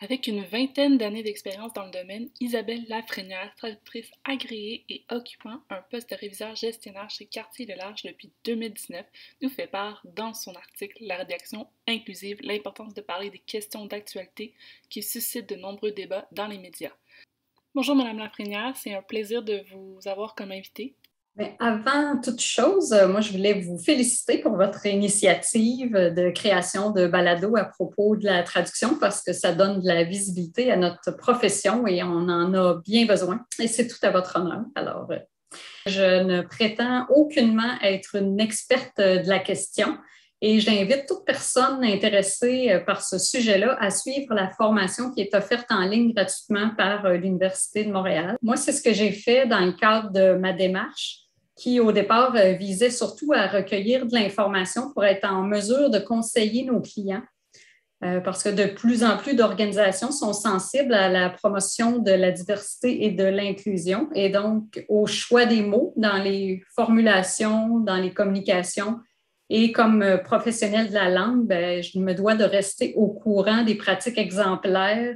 Avec une vingtaine d'années d'expérience dans le domaine, Isabelle Lafrenière, traductrice agréée et occupant un poste de réviseur gestionnaire chez Cartier-Lalarche depuis 2019, nous fait part dans son article La rédaction inclusive, l'importance de parler des questions d'actualité qui suscitent de nombreux débats dans les médias. Bonjour Madame Lafrenière, c'est un plaisir de vous avoir comme invitée. Mais avant toute chose, moi, je voulais vous féliciter pour votre initiative de création de balado à propos de la traduction parce que ça donne de la visibilité à notre profession et on en a bien besoin. Et c'est tout à votre honneur. Alors, je ne prétends aucunement être une experte de la question et j'invite toute personne intéressée par ce sujet-là à suivre la formation qui est offerte en ligne gratuitement par l'Université de Montréal. Moi, c'est ce que j'ai fait dans le cadre de ma démarche qui, au départ, visait surtout à recueillir de l'information pour être en mesure de conseiller nos clients. Parce que de plus en plus d'organisations sont sensibles à la promotion de la diversité et de l'inclusion et donc au choix des mots dans les formulations, dans les communications. Et comme professionnel de la langue, je me dois de rester au courant des pratiques exemplaires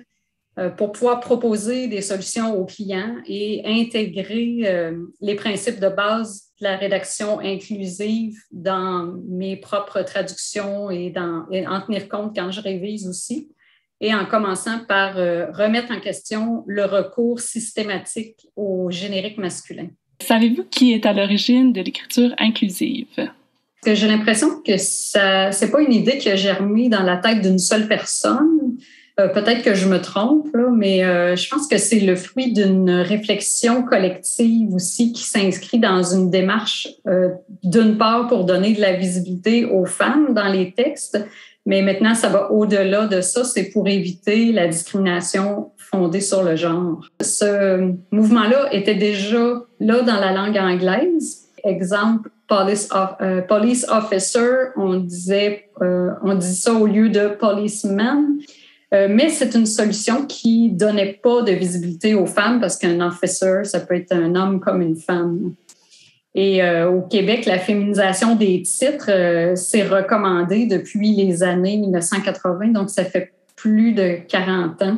pour pouvoir proposer des solutions aux clients et intégrer les principes de base de la rédaction inclusive dans mes propres traductions et en tenir compte quand je révise aussi. Et en commençant par remettre en question le recours systématique au générique masculin. Savez-vous qui est à l'origine de l'écriture inclusive? J'ai l'impression que c'est pas une idée qui a germé dans la tête d'une seule personne. Peut-être que je me trompe, là, mais je pense que c'est le fruit d'une réflexion collective aussi qui s'inscrit dans une démarche, d'une part, pour donner de la visibilité aux femmes dans les textes, mais maintenant, ça va au-delà de ça, c'est pour éviter la discrimination fondée sur le genre. Ce mouvement-là était déjà là dans la langue anglaise. Exemple, police officer, on dit ça au lieu de policeman. Mais c'est une solution qui ne donnait pas de visibilité aux femmes parce qu'un officer, ça peut être un homme comme une femme. Et au Québec, la féminisation des titres s'est recommandée depuis les années 1980, donc ça fait plus de 40 ans.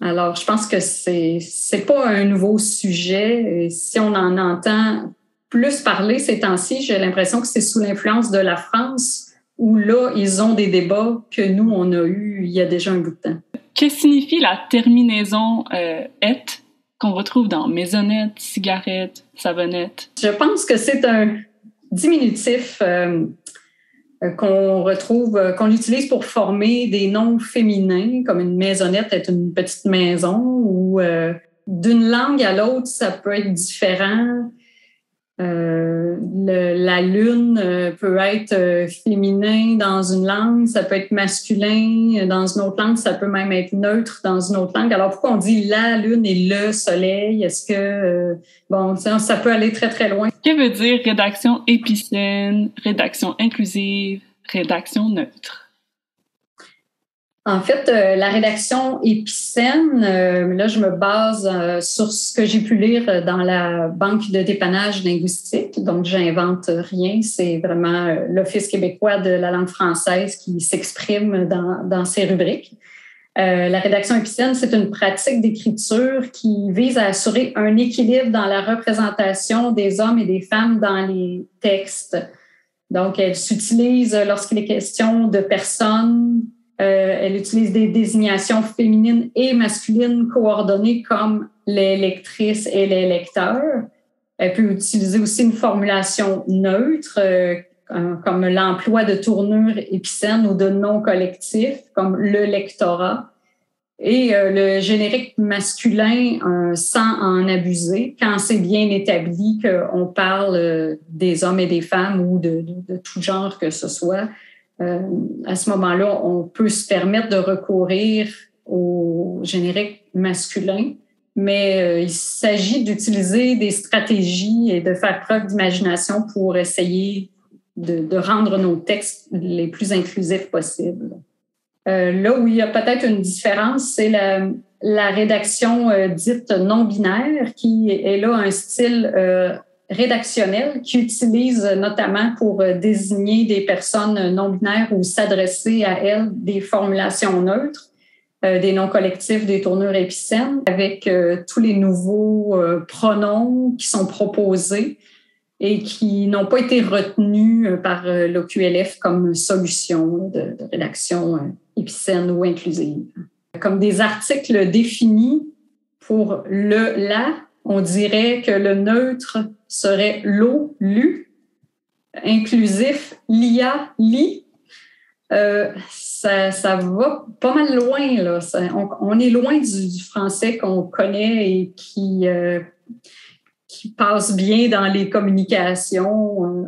Alors, je pense que c'est pas un nouveau sujet. Et si on en entend plus parler ces temps-ci, j'ai l'impression que c'est sous l'influence de la France où là, ils ont des débats que nous, on a eu il y a déjà un bout de temps. Que signifie la terminaison et qu'on retrouve dans maisonnette, cigarette, savonnette? Je pense que c'est un diminutif qu'on utilise pour former des noms féminins, comme une maisonnette est une petite maison, ou d'une langue à l'autre, ça peut être différent. La lune peut être féminin dans une langue, ça peut être masculin dans une autre langue, ça peut même être neutre dans une autre langue. Alors, pourquoi on dit la lune et le soleil? Est-ce que, ça peut aller très, très loin. Que veut dire rédaction épicène, rédaction inclusive, rédaction neutre? En fait, la rédaction épicène, là, je me base sur ce que j'ai pu lire dans la banque de dépannage linguistique. Donc, j'invente rien. C'est vraiment l'Office québécois de la langue française qui s'exprime dans ces rubriques. La rédaction épicène, c'est une pratique d'écriture qui vise à assurer un équilibre dans la représentation des hommes et des femmes dans les textes. Donc, elle s'utilise lorsqu'il est question de personnes. Elle utilise des désignations féminines et masculines coordonnées comme les lectrices et les lecteurs. Elle peut utiliser aussi une formulation neutre, comme l'emploi de tournures épicènes ou de noms collectifs, comme le lectorat. Et le générique masculin sans en abuser, quand c'est bien établi qu'on parle des hommes et des femmes ou de tout genre que ce soit. À ce moment-là, on peut se permettre de recourir au générique masculin, mais il s'agit d'utiliser des stratégies et de faire preuve d'imagination pour essayer de rendre nos textes les plus inclusifs possibles. Là où il y a peut-être une différence, c'est la rédaction dite non-binaire, qui est là un style rédactionnel qui utilise notamment pour désigner des personnes non-binaires ou s'adresser à elles des formulations neutres. des noms collectifs des tournures épicènes avec tous les nouveaux pronoms qui sont proposés et qui n'ont pas été retenus par l'OQLF comme solution de rédaction épicène ou inclusive. Comme des articles définis pour le, la, on dirait que le neutre serait l'eau, lu, inclusif, lia, li. Ça va pas mal loin, là. On est loin du français qu'on connaît et qui passe bien dans les communications.